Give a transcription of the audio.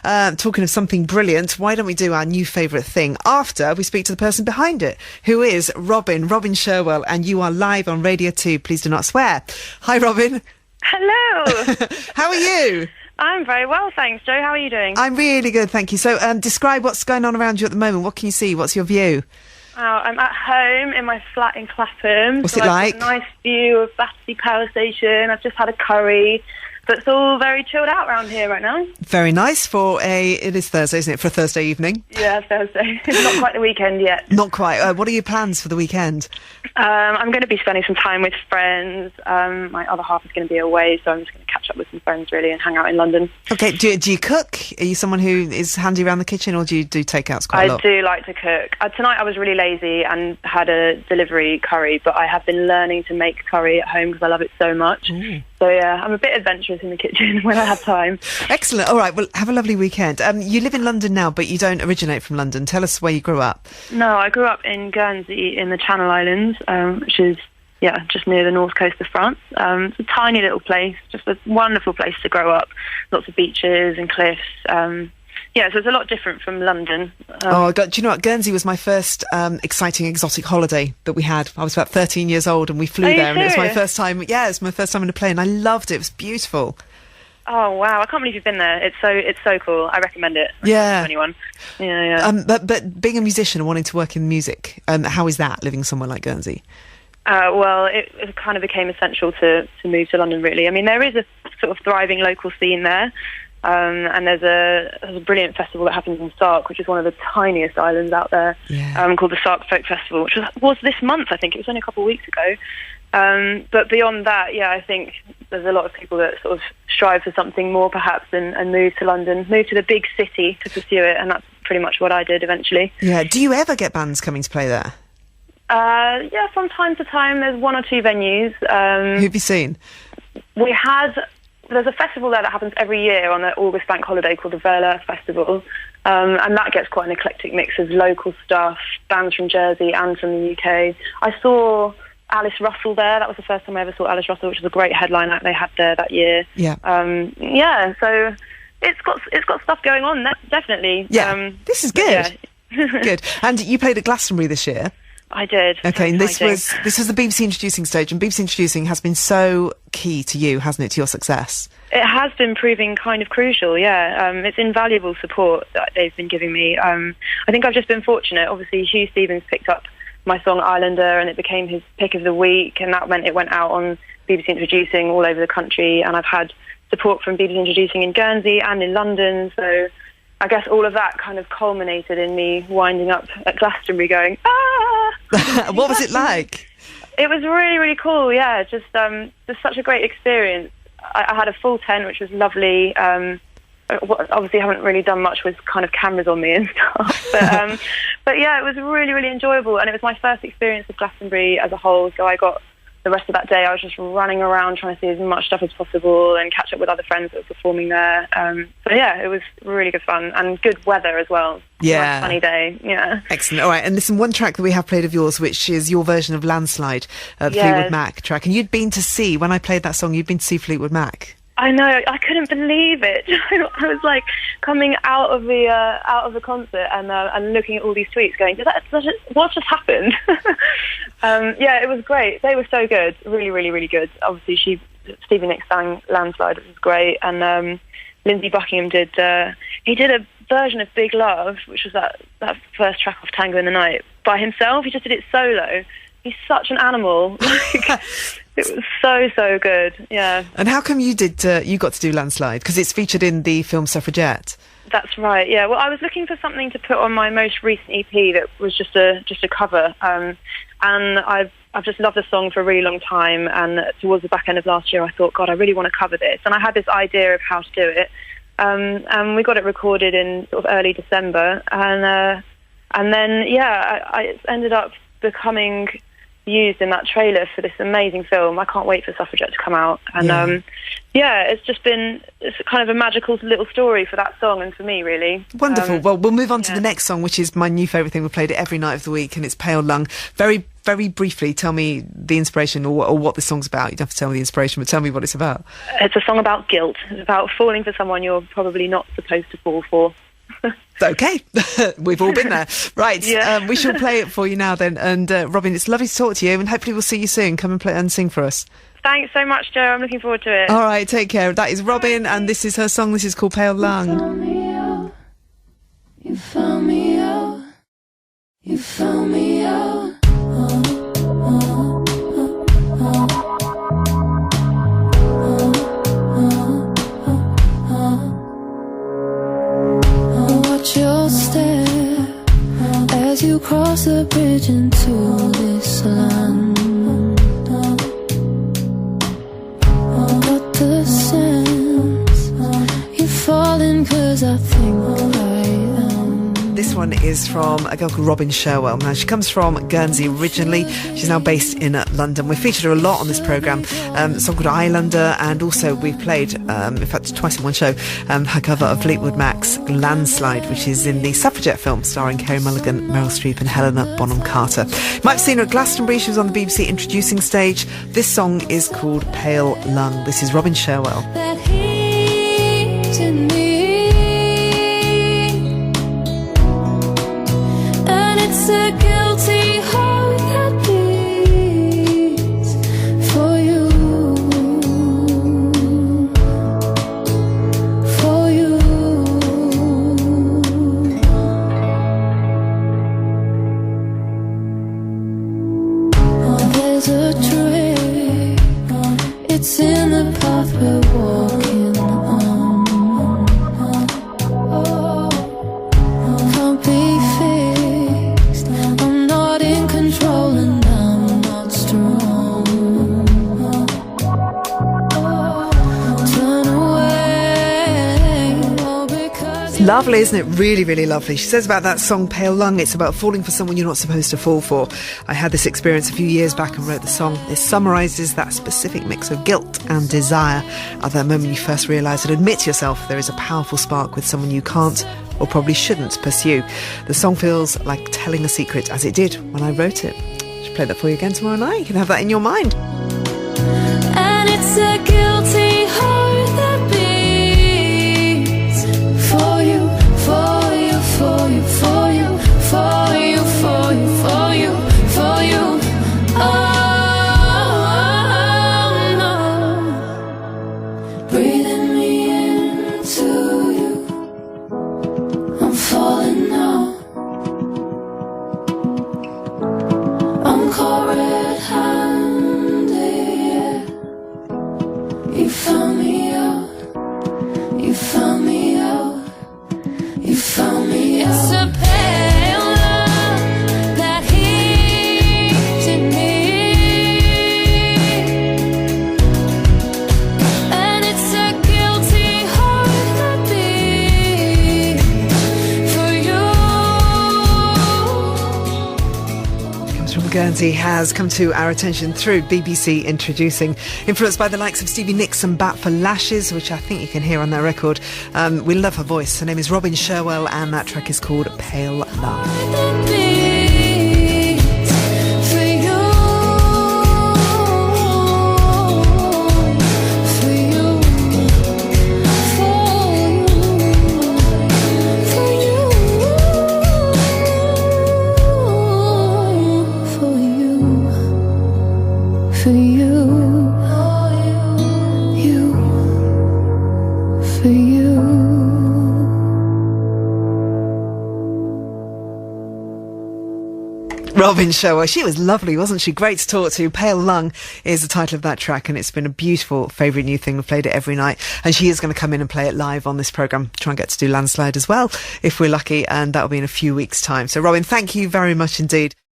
talking of something brilliant, why don't we do our new favourite thing after we speak to the person behind it, who is Robyn Sherwell, and you are live on Radio 2. Please do not swear. Hi, Robyn. Hello. How are you? I'm very well, thanks, Joe. How are you doing? I'm really good, thank you. So, describe what's going on around you at the moment. What can you see? What's your view? Oh, I'm at home in my flat in Clapham. What's it like? I've got a nice view of Battersea Power Station. I've just had a curry. So it's all very chilled out around here right now. Very nice it is Thursday, isn't it, for a Thursday evening? Yeah, Thursday. It's not quite the weekend yet. Not quite. What are your plans for the weekend? I'm going to be spending some time with friends. My other half is going to be away, so I'm just going to catch up with some friends, really, and hang out in London. Okay, do you cook? Are you someone who is handy around the kitchen, or do you do takeouts quite a lot? I do like to cook. Tonight I was really lazy and had a delivery curry, but I have been learning to make curry at home because I love it so much. Ooh. So, yeah, I'm a bit adventurous in the kitchen when I have time. Excellent. All right, well, have a lovely weekend. You live in London now, but you don't originate from London. Tell us where you grew up. No, I grew up in Guernsey in the Channel Islands, which is, just near the north coast of France. It's a tiny little place, just a wonderful place to grow up. Lots of beaches and cliffs. So it's a lot different from London. Do you know what? Guernsey was my first exciting exotic holiday that we had. I was about 13 years old and we flew there. And it was my first time. Yeah, it was my first time in a plane. I loved it. It was beautiful. Oh wow! I can't believe you've been there. It's so cool. I recommend it. Yeah. To anyone. Yeah. But being a musician and wanting to work in music, how is that living somewhere like Guernsey? Well, it kind of became essential to move to London. Really, I mean, there is a sort of thriving local scene there. And there's a brilliant festival that happens in Sark, which is one of the tiniest islands out there, called the Sark Folk Festival, which was this month, I think. It was only a couple of weeks ago. But beyond that, I think there's a lot of people that sort of strive for something more, perhaps, and move to London, move to the big city to pursue it, and that's pretty much what I did eventually. Yeah. Do you ever get bands coming to play there? From time to time. There's one or two venues. Who have you seen? There's a festival there that happens every year on the August bank holiday called the Verla Festival, and that gets quite an eclectic mix of local stuff, bands from Jersey and from the UK. I saw Alice Russell there. That was the first time I ever saw Alice Russell, which was a great headline that they had there that year. Yeah. So it's got stuff going on, definitely. Yeah. This is good. Yeah. Good. And you played at Glastonbury this year. I did. Okay, and this was the BBC Introducing stage, and BBC Introducing has been so key to you, hasn't it, to your success? It has been proving kind of crucial, yeah. It's invaluable support that they've been giving me. I think I've just been fortunate. Obviously, Hugh Stevens picked up my song Islander, and it became his pick of the week, and that meant it went out on BBC Introducing all over the country, and I've had support from BBC Introducing in Guernsey and in London, so I guess all of that kind of culminated in me winding up at Glastonbury going, ah! What was it like? It was really, really cool, yeah. Just such a great experience. I had a full tent, which was lovely. Obviously, I haven't really done much with kind of cameras on me and stuff. But yeah, it was really, really enjoyable. And it was my first experience of Glastonbury as a whole, so I got the rest of that day I was just running around trying to see as much stuff as possible and catch up with other friends that were performing there. So yeah, it was really good fun and good weather as well. Yeah. Nice sunny day, yeah. Excellent. All right, and listen, one track that we have played of yours, which is your version of Landslide, the Fleetwood Mac track. And you'd been to see, when I played that song, you'd been to see Fleetwood Mac. I know, I couldn't believe it. I was like coming out of the concert and looking at all these tweets going, what just happened? Yeah, it was great. They were so good, really, really, really good. Obviously, Stevie Nicks sang Landslide, which was great, and Lindsey Buckingham did a version of Big Love, which was that first track off Tango in the Night, by himself. He just did it solo. He's such an animal. It was so good, yeah. And how come you got to do Landslide? Because it's featured in the film Suffragette. That's right, yeah. Well, I was looking for something to put on my most recent EP that was just a cover. And I've just loved the song for a really long time. And towards the back end of last year, I thought, God, I really want to cover this. And I had this idea of how to do it. And we got it recorded in sort of early December. And then, I ended up becoming used in that trailer for this amazing film. I can't wait for Suffragette to come out. And it's kind of a magical little story for that song and for me, really. Wonderful. Well, we'll move on to the next song, which is my new favourite thing. We played it every night of the week, and it's Pale Lung. Very very briefly tell me the inspiration or what the song's about? You don't have to tell me the inspiration, but tell me what it's about. It's a song about guilt. It's about falling for someone you're probably not supposed to fall for. Okay, we've all been there. Right, Yeah. We shall play it for you now then. And Robyn, it's lovely to talk to you, and hopefully we'll see you soon. Come and play and sing for us. Thanks so much, Joe. I'm looking forward to it. All right, take care. That is Robyn, and this is her song. This is called Pale Lung. You found me out. You found me out. Watch your step as you cross the bridge into this land. But the sense you're falling 'cause I think I am. This one is from a girl called Robyn Sherwell. Now, she comes from Guernsey originally. She's now based in London. We've featured her a lot on this programme. A song called Islander, and also we've played, in fact, twice in one show, her cover of Fleetwood Mac's Landslide, which is in the Suffragette film starring Kerry Mulligan, Meryl Streep and Helena Bonham Carter. You might have seen her at Glastonbury. She was on the BBC introducing stage. This song is called Pale Lung. This is Robyn Sherwell. That heat in me. It's a guilty heart that beats for you, for you. Oh, there's a trick, it's in the path we're walking on. Can't be fixed. I'm not in control and I'm not strong. Turn away, all because Lovely, isn't it? Really, really lovely. She says about that song, Pale Lung, it's about falling for someone you're not supposed to fall for. I had this experience a few years back and wrote the song. It summarises that specific mix of guilt and desire at that moment you first realise and admit to yourself there is a powerful spark with someone you can't or probably shouldn't pursue. The song feels like telling a secret, as it did when I wrote it. I should play that for you again tomorrow night. You can have that in your mind. and it's a guilty heart that beats for you, for you, for you, for you, for you, for you, for you, for you. Oh, no. Breathing me into you. I'm falling now. I'm caught red-handed, yeah. You found me out. You found me out. You found me out. It's a pale love that heats in me, and it's a guilty heart that beats for you. Comes from Guernsey, has come to our attention through BBC Introducing, influenced by the likes of Stevie Nicks and Bat for Lashes, which I think you can hear on that record. We love her voice. Her name is Robyn Sherwell, and that track is called Pale Lung. That beats for you, for you, for you, for you, for you, you, for you. Robyn Sherwell, she was lovely, wasn't she? Great to talk to. Pale Lung is the title of that track, and it's been a beautiful favourite new thing. We've played it every night, and she is going to come in and play it live on this programme. Try and get to do Landslide as well, if we're lucky, and that'll be in a few weeks' time. So, Robyn, thank you very much indeed.